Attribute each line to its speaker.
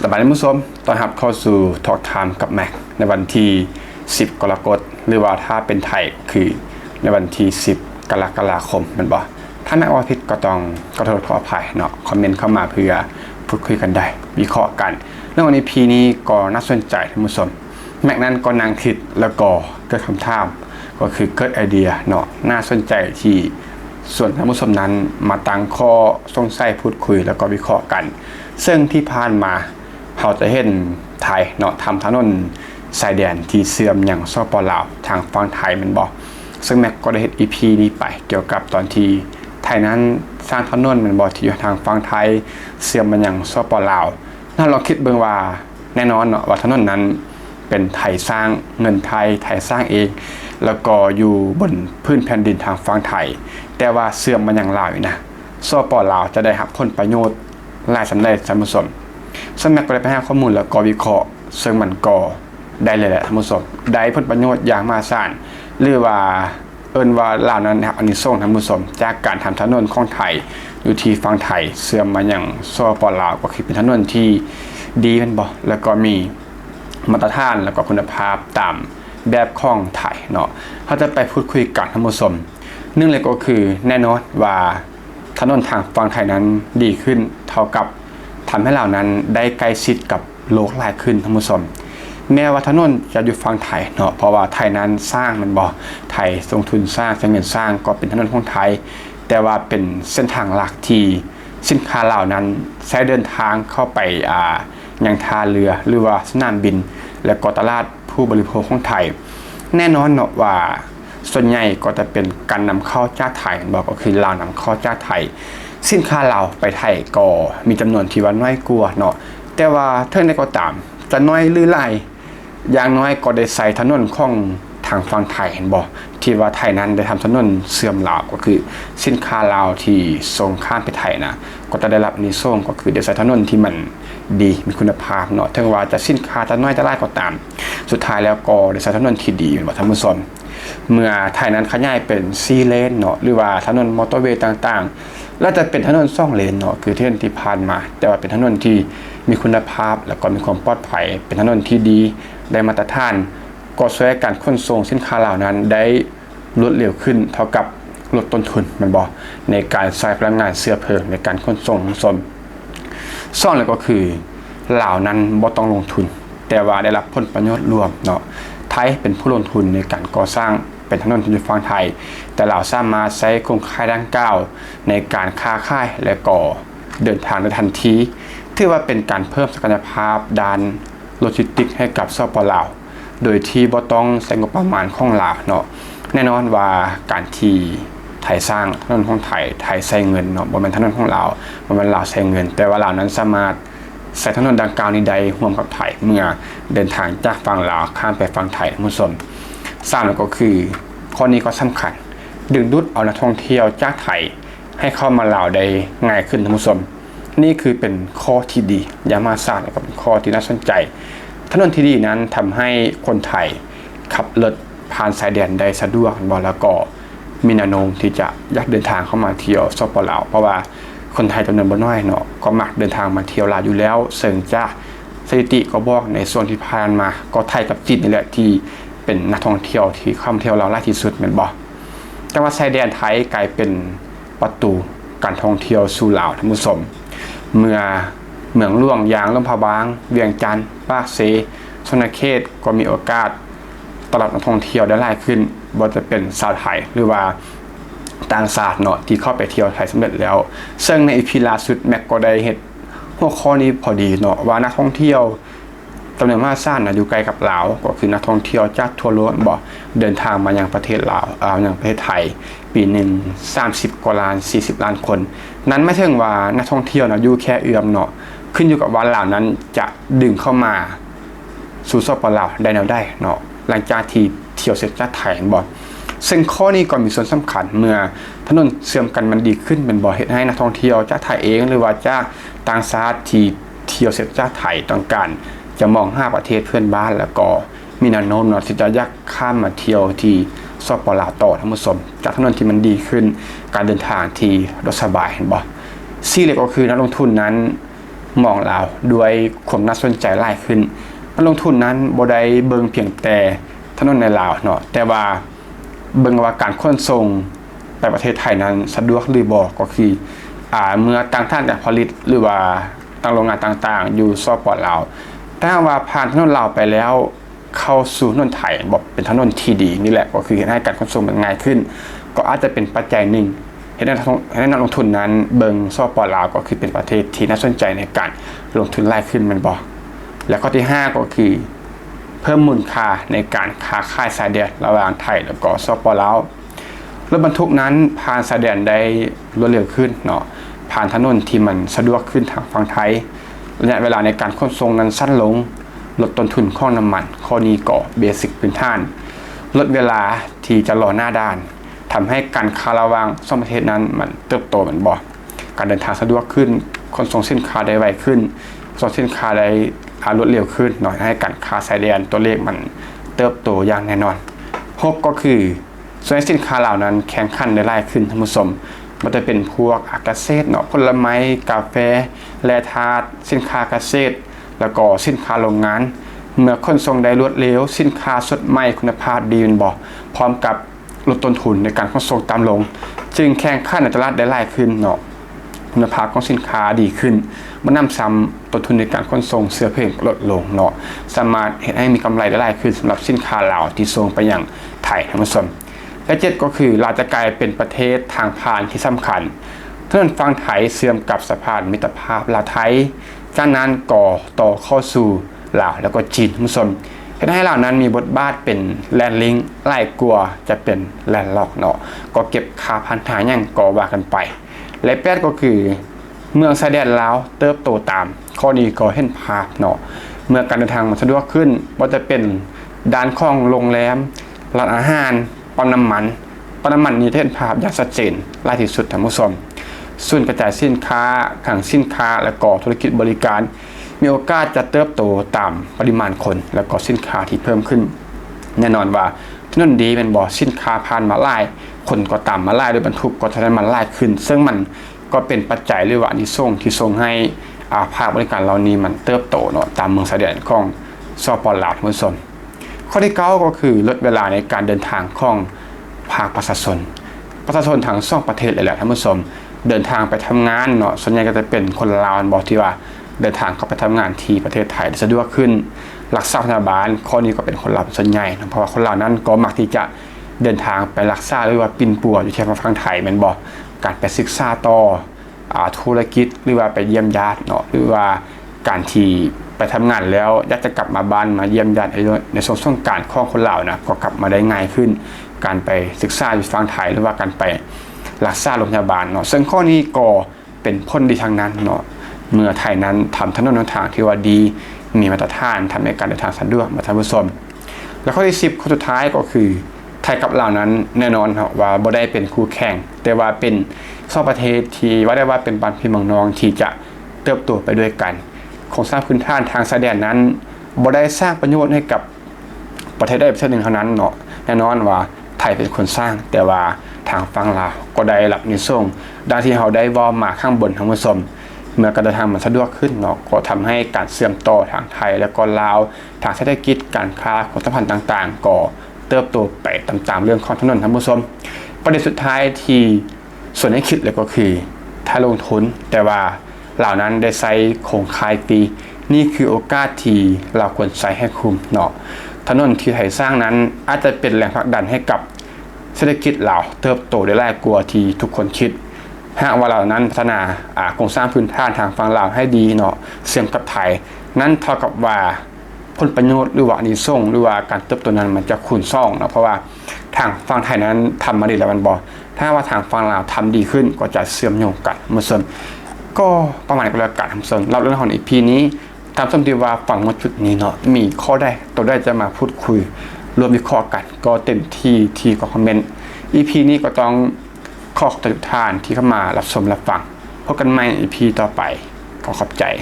Speaker 1: สบายดีผู้ชมต้อนรับเข้าสู่ Talk Time กับแม็กในวันที่10กรกฎาคมหรือว่าถ้าเป็นไทยคือในวันที่10กรกฎาคมมันบอกถ้าแม็กว่าผิดก็ต้องขอโทษขออภัยเนาะคอมเมนต์เข้ามาเพื่อพูดคุยกันได้วิเคราะห์กันเรื่องวันนี้พีนี้ก็น่าสนใจท่านผู้ชมแม็กนั้นก็นั่งคิดแล้วก็เกิดคำถามก็คือเกิดไอเดียเนาะน่าสนใจที่ส่วนท่านผู้ชมนั้นมาตั้งข้อสงสัยพูดคุยแล้วก็วิเคราะห์กันซึ่งที่ผ่านมาเราจะเห็นไทยเนาะทำถนนชายแดนที่เสื่อมอย่างสปลาวทางฝั่งไทยมันบอกซึ่งแม็กก็ได้เห็น EP นี้ไปเกี่ยวกับตอนที่ไทยนั้นสร้างถนนมันบอกที่อยู่ทางฝั่งไทยเสื่อมมันอย่างสปลาวน่าลองคิดเบิ่งว่าแน่นอนเนาะว่าถนนนั้นเป็นไทยสร้างเงินไทยสร้างเองแล้วก็อยู่บนพื้นแผ่นดินทางฝั่งไทยแต่ว่าเสื่อมมันอย่างลาวอยู่นะสปลาวจะได้รับผลประโยชน์หลายสำเร็จท่านผู้ชมซึ่งแม็กก็ได้ไปหาข้อมูลแล้วก็วิเคราะห์ซึ่งมันก็ได้เลยแหละท่านผู้ชมได้ผลประโยชน์อย่างมหาศาลหรือว่าว่าลาวนั้นนะครับอันนี้ส่งท่านผู้ชมจากการทำถนนของไทยอยู่ที่ฝั่งไทยเสื่อมมาอย่างสปลาวก็คือเป็นถนนที่ดีเป็นบ่แล้วก็มีมาตรฐานแล้วก็คุณภาพตามแบบของไทยเนาะเขาจะไปพูดคุยกับท่านผู้ชมหนึ่งเลยก็คือแน่นอนว่าถนนทางฝั่งไทยนั้นดีขึ้นเท่ากับทำให้เรานั้นได้ใกล้ชิดกับโลกหลายขึ้นท่านผู้ชมแม้ว่าถนนจะอยู่ฝั่งไทยเนาะเพราะว่าไทยนั้นสร้างมันบ่ไทยลงทุนสร้างใช้เงินสร้างก็เป็นถนนของไทยแต่ว่าเป็นเส้นทางหลักที่สินค้าเหล่านั้นใช้เดินทางเข้าไปยังท่าเรือหรือว่าสนามบินและก็ตลาดผู้บริโภคของไทยแน่นอนเนาะว่าส่วนใหญ่ก็จะเป็นการนำเข้าจากไทยบอกก็คือลาวนำเข้าจากไทยสินค้าเราไปไทยก็มีจำนวนที่ว่าน้อยกว่าเนาะแต่ว่าเท่าใดก็ตามจะน้อยหรือหลายอย่างน้อยก็ได้ใส่ถนนของทางฝั่งไทยเห็นบ่ที่ว่าไทยนั้นได้ทำถนนเสื่อมลาวก็คือสินค้าลาวที่ส่งข้ามไปไทยนะก็จะได้รับอานิสงส์ก็คือได้ใส่ถนนที่มันดีมีคุณภาพเนาะถึงว่าจะสินค้าจะน้อยจะหลายก็ตามสุดท้ายแล้วก็ได้ใส่ถนนที่ดีบ่ท่านผู้ชมเมื่อไทยนั้นขยายเป็น4เลนเนาะหรือว่าถนนมอเตอร์เวย์ต่างๆแล้วจะเป็นถนน2เลนเนาะคือที่ผ่านมาแต่ว่าเป็นถนนที่มีคุณภาพแล้วก็มีความปลอดภัยเป็นถนนที่ดีได้มาตรฐานก็ช่วยการขนส่งสินค้าเหล่านั้นได้รวดเร็วขึ้นเท่ากับลดต้นทุนมันบอกในการใช้พลังงานเชื้อเพลิงในการขนส่งซ่อนเลยก็คือเหล่านั้นบ่ต้องลงทุนแต่ว่าได้รับผลประโยชน์รวมเนาะไทยเป็นผู้ลงทุนในการก่อสร้างเป็นถนนที่อยู่ฝั่งไทยแต่เราสามารถใช้โครงข่ายดังกล่าวในการค้าขายและก็เดินทางในทันทีถือว่าเป็นการเพิ่มศักยภาพด้านโลจิสติกส์ให้กับสปลาวโดยที่บ่ต้องใช้งบประมาณของลาวเนาะแน่นอนว่าการที่ไทยสร้างถนนของไทยใช้เงินเนาะบ่แม่นถนนของลาวบ่แม่นลาวใช้เงินแต่ว่าลาวนั้นสามารถใช้ถนนดังกล่าวนี้ได้ร่วมกับไทยเมื่อเดินทางจากฝั่งลาวข้ามไปฝั่งไทยมุสลิมสร้างแล้วก็คือข้อนี้ก็สำคัญดึงดูดเอานักท่องเที่ยวจากไทยให้เข้ามาลาวได้ง่ายขึ้นท่านผู้ชมนี่คือเป็นข้อที่ดียามาศาสตร์แล้วก็เป็นข้อที่น่าสนใจถนนที่ดีนั้นทำให้คนไทยขับรถผ่านสายแดนได้สะดวกบ่แล้วก็มีแนวโน้มที่จะอยากเดินทางเข้ามาเที่ยวสปลาวเพราะว่าคนไทยจำนวนบ่น้อยเนาะก็มักเดินทางมาเที่ยวลาวอยู่แล้วซึ่งจะสถิติก็บอกในส่วนที่ผ่านมาก็ไทยกับจีนนี่แหละที่เป็นนักท่องเที่ยวที่เข้ามาเที่ยวลาวหลายที่สุดแม่นบ่แต่ว่าชายแดนไทยกลายเป็นประตูการท่องเที่ยวสู่ลาวท่านผู้ชมเมื่อเมืองหลวงอย่างลำพะบางเวียงจันทน์ปากเสชนเขตก็มีโอกาสตลาดนักท่องเที่ยวได้หลายขึ้นบ่จะเป็นชาวไทยหรือว่าต่างชาติเนาะที่เข้าไปเที่ยวไทยสำเร็จแล้วซึ่งใน EP ล่าสุดแม็กก็ได้เฮ็ดหัวข้อนี้พอดีเนาะว่านักท่องเที่ยวจำนวนมหาศาลนะอยู่ไกลกับลาวก็คือนักท่องเที่ยวจากทั่วโลกบ่เดินทางมายังประเทศลาวยังประเทศไทยปีหนึ่ง30กว่าล้าน40ล้านคนนั้นไม่ถึงว่านักท่องเที่ยวนะอยู่แค่เอื้อมเนาะขึ้นอยู่กับว่าลาวนั้นจะดึงเข้ามาสู่สปลาวได้แนวได้เนาะหลังจากที่เที่ยวเสร็จจากไทยบ่ซึ่งข้อนี้ก็มีส่วนสำคัญเมื่อถนนเชื่อมกันมันดีขึ้นเป็นบ่เฮ็ดให้นักท่องเที่ยวจากไทยเองหรือว่าจากต่างชาติที่เที่ยวเสร็จจากไทยต้องการจะมอง5ประเทศเพื่อนบ้านแล้วก็มีแนวโน้มเนาะที่จะอยากข้ามมาเที่ยวที่สปลาวต่อท่านผู้ชมจากถนนที่มันดีขึ้นการเดินทางที่รถสบายเห็นบ่4เลยก็คือนักลงทุนนั้น มองลาวด้วยความน่าสนใจหลายขึ้นการลงทุนนั้นบ่ได้เบิ่งเพียงแต่ถนนในลาวเนาะแต่ว่าเบิ่งว่าการขนส่งไปประเทศไทยนั้นสะดวกหรือบ่ก็คือเมื่อต่างท่านการผลิตหรือว่าต่างโรงงานต่างๆอยู่สปปลาวถ้าว่าผ่านถนนลาวไปแล้วเข้าสู่ถนนไทยบอกเป็นถนนที่ดีนี่แหละก็คือให้การขนส่งมันง่ายขึ้นก็อาจจะเป็นปัจจัยหนึ่งให้นักลงทุนนั้นเบิ่งสปปลาวก็คือเป็นประเทศที่น่าสนใจในการลงทุนหลายขึ้นมันบอกและข้อที่5ก็คือเพิ่มมูลค่าในการค้าขายสายแดนระหว่างไทยแล้วก็สปปลาวรถบรรทุกนั้นผ่านสายแดนได้รวดเร็วขึ้นเนาะผ่านถนนที่มันสะดวกขึ้นทางฝั่งไทยระยะเวลาในการขนส่งนั้นสั้นลงลดต้นทุนของน้ำมันข้อนี้ก็เบสิกพื้นฐานลดเวลาที่จะรอหน้าด่านทำให้การค้าระหว่างสองประเทศนั้นมันเติบโตเหมือนบ่การเดินทางสะดวกขึ้นขนส่งสินค้าได้ไวขึ้นส่งสินค้าได้รวดเร็วขึ้นหน่อยให้การค้าสายแดนตัวเลขมันเติบโตอย่างแน่นอน6ก็คือส่วนสินค้าเหล่านั้นแข่งขันได้หลายขึ้นท่านผู้ชมมันจะเป็นพวกเกษตรเนาะผลไม้กาแฟแร่ธาตุสินค้าเกษตรแล้วก็สินค้าโรงงานเมื่อขนส่งได้รวดเร็วสินค้าสดใหม่คุณภาพดีมันบ่พร้อมกับลดต้นทุนในการขนส่งต่ำลงจึงแข่งขันในตลาดได้หลายขึ้นเนาะคุณภาพของสินค้าดีขึ้นมันนำซ้ำต้นทุนในการขนส่งเสื้อผ้าลดลงเนาะสามารถเห็นให้มีกำไรได้หลายขึ้นสำหรับสินค้าลาวที่ส่งไปยังไทยท่านผู้ชมและ7ก็คือลาวจะกลายเป็นประเทศทางผ่านที่สำคัญถนนฝั่งไทยเชื่อมกับสะพานมิตรภาพลาวไทยจากนั้นก่อต่อเข้าสู่ลาวแล้วก็จีนท่านผู้ชมให้ลาวนั้นมีบทบาทเป็นแลนด์ลิงก์หลายกว่าจะเป็นแลนด์ล็อกเนาะก็เก็บค่าพันธะอย่างก่อว่ากันไปและ8ก็คือเมืองชายแดนลาวเติบโตตามข้อนี้ก็เห็นภาพเนาะเมื่อการเดินทางมันสะดวกขึ้นว่าจะเป็นด้านของโรงแรมร้านอาหารปั๊มน้ำมันนี่เห็นภาพอย่างชัดเจนหลายที่สุดท่านผู้ชมส่วนกระจายสินค้าขังสินค้าและก็ธุรกิจบริการมีโอกาสจะเติบโตตามปริมาณคนและก็สินค้าที่เพิ่มขึ้นแน่นอนว่าถนนดีเป็นบ่อสินค้าผ่านมาหลายคนก็ตามมาหลายด้วยบรรทุกก็ทำให้มันหลายขึ้นซึ่งมันก็เป็นปัจจัยหรือว่าที่ส่งให้ภาคบริการเหล่านี้มันเติบโตเนาะตามเมืองชายแดนของสปปลาวท่านผู้ชมข้อที่9ก็คือลดเวลาในการเดินทางของภาคประชาชนทาง2ประเทศเลยแหละท่านผู้ชมเดินทางไปทำงานเนาะส่วนใหญ่ก็จะเป็นคนลาวบอกที่ว่าเดินทางเข้าไปทำงานที่ประเทศไทยสะดวกขึ้นรักษาพยาบาลข้อนี้ก็เป็นคนลาวส่วนใหญ่เพราะว่าคนลาวนั้นก็มักที่จะเดินทางไปรักษาหรือว่าปิ่นปัวอยู่ที่ฝั่งไทยแม่นบ่การไปศึกษาต่อธุรกิจหรือว่าไปเยี่ยมญาติเนาะหรือว่าการที่ไปทำงานแล้วอยากจะกลับมาบ้านมาเยี่ยมญาติในช่วงสงกรานต์ของคนลาวนะก็กลับมาได้ง่ายขึ้นการไปศึกษาอยู่ฝั่งไทยหรือว่าการไปรักษาโรงพยาบาลเนาะซึ่งข้อนี้ก็เป็นผลดีทางนั้นเนาะเมื่อไทยนั้นทำถนนหนทางที่ว่าดีมีมาตรฐานทำให้การเดินทางสะดวกมาท่านผู้ชมแล้วข้อที่10ข้อสุดท้ายก็คือไทยกับลาวนั้นแน่นอนว่าบ่ได้เป็นคู่แข่งแต่ว่าเป็นสองประเทศที่ว่าได้ว่าเป็นบ้านพี่เมืองน้องที่จะเติบโตไปด้วยกันโครงสร้างพื้นฐานทางชายแดนนั้นบ่ได้สร้างประโยชน์ให้กับประเทศใดประเทศหนึ่งเท่านั้นเนาะแน่นอนว่าไทยเป็นคนสร้างแต่ว่าทางฝั่งลาวก็ได้รับนิส่งดังที่เราได้ว่ามาข้างบนท่านผู้ชมเมื่อการเดินทางมันสะดวกขึ้นเนาะก็ทำให้การเชื่อมต่อทางไทยและก็ลาวทางเศรษฐกิจการค้าความสัมพันธ์ต่างๆก็เติบโตไปตามๆเรื่องของถนนท่านผู้ชมประเด็นสุดท้ายที่ส่วนให้คิดเลยก็คือถ้าลงทุนแต่ว่าเหล่านั้นได้ใช้โครงข่ายปีนี่คือโอกาสที่เราควรใช้ให้คุ้มเนาะถนนที่ไทยสร้างนั้นอาจจะเป็นแรงผลักดันให้กับเศรษฐกิจเราเติบโตได้หลายกว่าที่ทุกคนคิดหากว่าเรานั้นพัฒนาโครงสร้างพื้นฐานทางฝั่งลาวให้ดีเนาะเชื่อมกับไทยนั่นเท่ากับว่าผลประโยชน์หรือว่าอานิสงส์หรือว่าการเติบโตนั้นมันจะคูณ2เนาะเพราะว่าทางฝั่งไทยนั้นทำมาดีแล้วมันบ่ถ้าว่าทางฝั่งลาวทำดีขึ้นก็จะเชื่อมโยงกันเมื่อส่วนก็ประมาณนี้ก็แล้วกันส่วนเราเรื่องของ EP นี้ตามสมที่ว่าฝั่งมาจุดนี้เนาะมีข้อใดตัวได้จะมาพูดคุยรวมวิเคราะห์กันก็เต็มที่ก็คอมเมนต์ EP นี้ก็ต้องขอบคุณทุกท่านที่เข้ามารับชมรับฟังพบกันใหม่ EP ต่อไปขอขอบใจ